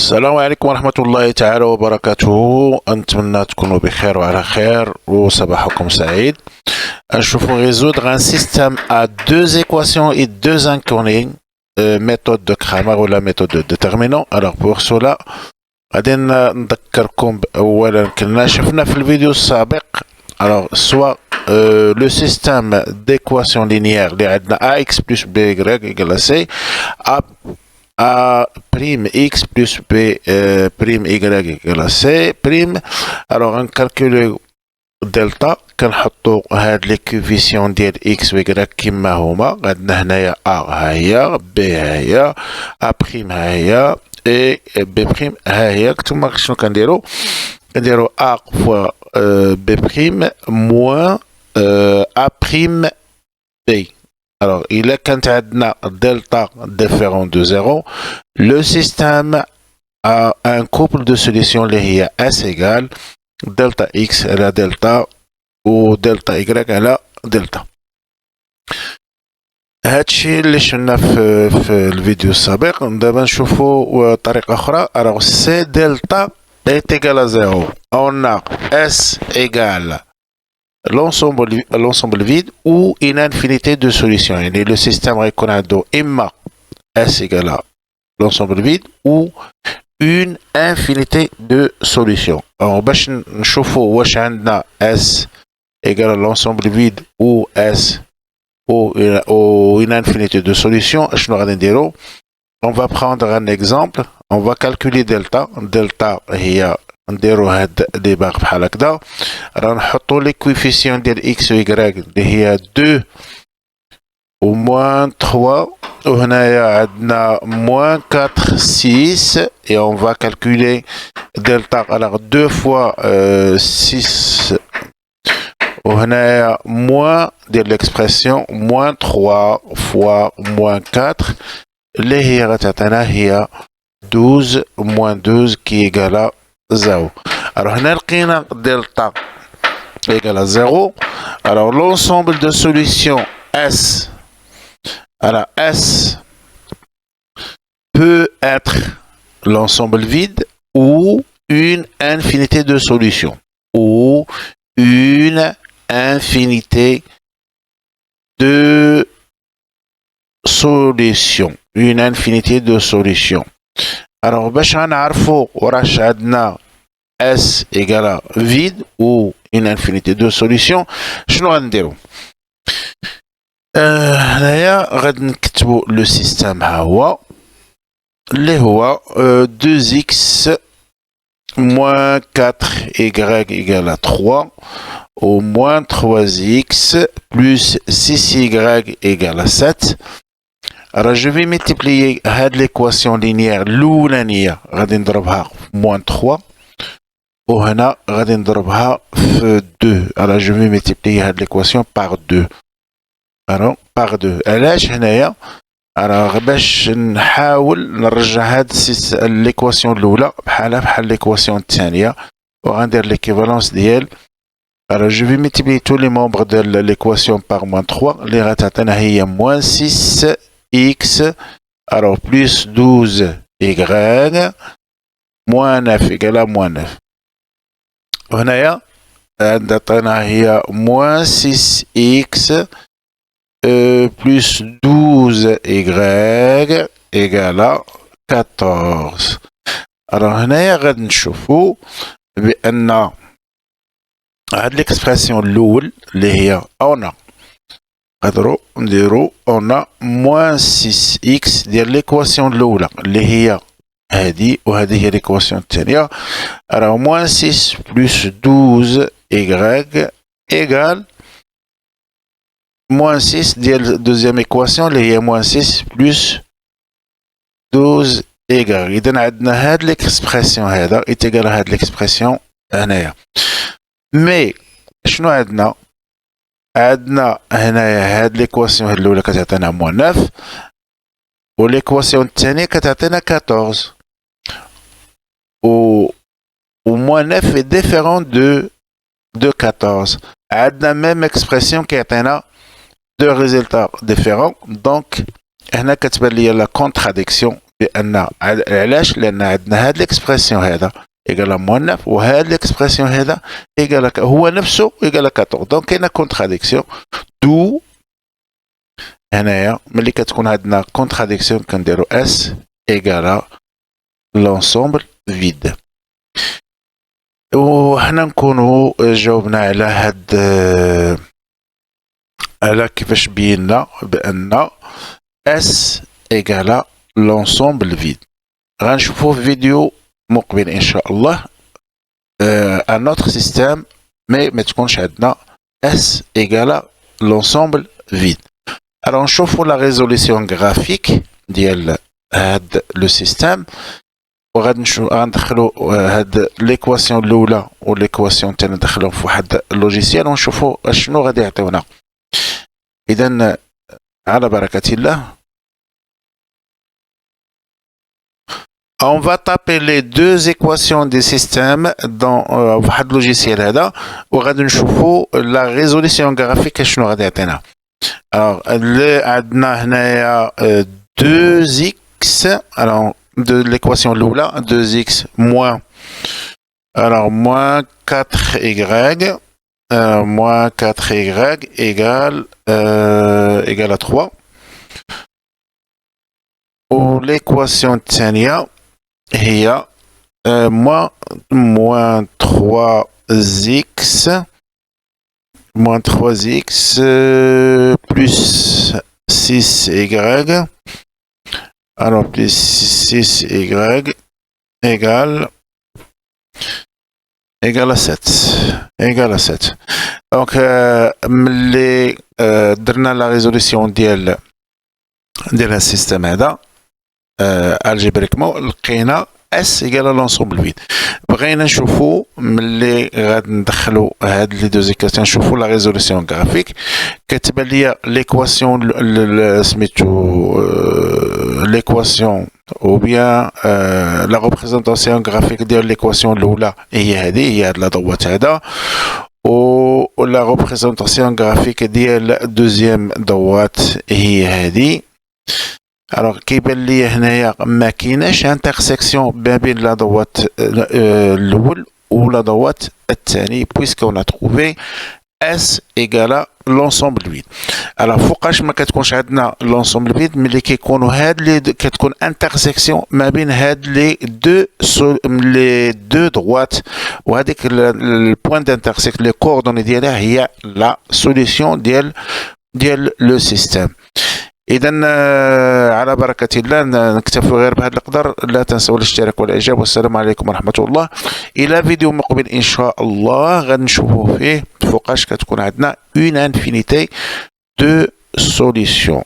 السلام عليكم ورحمة الله تعالى وبركاته. نتمنى تكونوا بخير وعلى خير وصباحكم سعيد. نشوفوا résoudre un système à deux équations et deux inconnus, méthode de Cramer ou la méthode de déterminant. Alors pour cela غادي نذكركم أولا كنا شفنا في الفيديو السابق alors soit le système d'équation linéaire اللي عندنا ax plus by égale à c a prime x plus b prime y égale à c prime. alors on calcule delta كنحطو هاد لي كوفيسيون ديال x و y كما هما. عندنا هنايا a ها هي b ها هي a prime ها هي et b prime ها هي. نتوما شنو كنديرو a fois b prime moins a prime b. alors il est quand عندنا delta différent de 0, le système a un couple de solutions اللي هي s égale delta x على delta و delta y على delta. هادشي اللي شفنا في الفيديو السابق. دابا نشوفوا طريقة أخرى. alors c delta est égal à 0. on a s égale l'ensemble vide ou une infinité de solutions. Et le système reconnaît إما S égale à l'ensemble vide ou une infinité de solutions. Alors باش نشوفوا واش عندنا S égale à l'ensemble vide ou S ou une infinité de solutions. شنو غادي نديرو؟ on va prendre un exemple. on va calculer delta. delta هي نديرو هاد دي باغ بحال هكدا. راه نحطو لي كويفيسيون ديال اكس و يكغيك اللي هي 2 و موان 3 وهنايا عندنا موان 4 6 et on va calculer delta. alors 2 fois 6 وهنايا موان ديال l'expression موان 3 fois موان 4 اللي هي غتعطينا هي 12 moins 12 qui égale à 0. alors هنا لقينا delta égale à 0. alors l'ensemble de solutions S, alors S peut être l'ensemble vide ou une infinité de solutions ou une infinité de solutions, une infinité de solutions. alors باش غنعرفوا واش عندنا S égale à vide ou une infinité de solutions شنو غنديرو؟ هنايا غادي نكتبو لو سيستيم ها هو اللي هو 2x moins 4y égale à 3 ou moins 3x plus 6y égale à 7. alors je vais multiplier هاد l'équation linéaire الأولانية غادي نضربها في moins 3 وهنا غادي نضربها في 2. alors je vais multiplier هاد l'équation par 2. alors par 2 علاش هنايا؟ alors باش نحاول نرجع هاد l'équation الأولى بحال l'équation الثانية وغندير l'équivalence ديال. alors je vais multiplier tous les membres de l'équation par moins 3 اللي غتعطينا هي moins 6x alors plus 12y moins 9 égale à moins 9. هنايا عطينا هي moins 6x plus 12y égale à 14. alors هنايا غادي نشوفو بأن هاد l'expression الأول اللي هي on نقدرو نديرو on moins 6x ديال l'équation الأولى اللي هي هادي وهذه هي l'équation الثانية. alors moins 6 plus 12y égale moins 6 ديال deuxième équation اللي هي moins 6 plus 12y. إذا عندنا هاد l'expression هذا يتيقال هاد l'expression هنايا. مي شنو عندنا؟ عندنا هنايا هاد l'équation الأولى كتعطينا moins 9 و l'équation الثانية كتعطينا 14 و moins 9 est différent de 14. عندنا même expression كيعطينا deux résultats différents. donc هنا كتبان ليا la contradiction لان علاش؟ لان عندنا هاد ليكسبرسيون هذا ايكال موان 9 وهاد ليكسبرسيون هذا ايكال هو نفسه ايكال 14. دونك كاينه كونتراديكسيون. دو هنايا ملي كتكون عندنا كونتراديكسيون كنديرو اس ايكال لونسومبل فيد. وحنا نكونوا جاوبنا على هاد على كيفاش بينا بان اس ايكال لونسومبل فيد. غنشوفوا في فيديو مقبل ان شاء الله ان اوتر سيستيم مي ما تكونش عندنا اس ايكال لونسومبل فيد. alors نشوفوا لا ريزوليسيون غرافيك ديال هاد لو سيستيم غندخلوا هاد ليكواسيون الاولى وليكواسيون الثانيه ندخلوهم في واحد اللوجيسيال ونشوفوا شنو غادي يعطيونا. اذا على بركه الله. On va taper les deux équations des systèmes dans واحد logiciel هذا وغادي نشوفوا la résolution graphique شنو غادي يعطينا. alors اللي عندنا هنايا 2x alors de l'équation الاولى 2x moins alors moins 4y moins 4y égale à 3 و l'équation الثانيه هي moins 3x moins 3x plus 6y alors plus 6y égale à 7 égale à 7. donc ملي درنا la résolution ديال السيستم هذا الجبريكمون لقينا اس ايكال لونسومبل فيد. بغينا نشوفوا ملي غادي ندخلوا هاد لي دو زيكاسيون نشوفوا لا ريزوليسيون غرافيك. كتبان ليا ليكواسيون سميتو ليكواسيون او بيان لا ريبريزونطاسيون غرافيك ديال ليكواسيون الاولى هي هاد لا دوات هذا و لا ريبريزونطاسيون غرافيك ديال دوزيام دوات هي هادي. alors كيبان لي هنايا ما كايناش انترسيكسيون ما بين لا دوات الاول ولا دوات الثاني بويسك اون تروفي اس ايكالا لونسومبل فيد. alors فوقاش ما كتكونش عندنا لونسومبل فيد ملي كيكونوا هاد لي كتكون انترسيكسيون ما بين هاد لي دو دوات وهذيك البوين دانترسيك لي كوردوني ديالها هي لا سوليسيون ديال لو سيستيم. اذا على بركه الله نكتفوا غير بهذا القدر. لا تنسوا الاشتراك والاعجاب والسلام عليكم ورحمه الله. الى فيديو مقبل ان شاء الله غنشوفوا فيه فوقاش كتكون عندنا اون انفينيتي دو سوليسيون.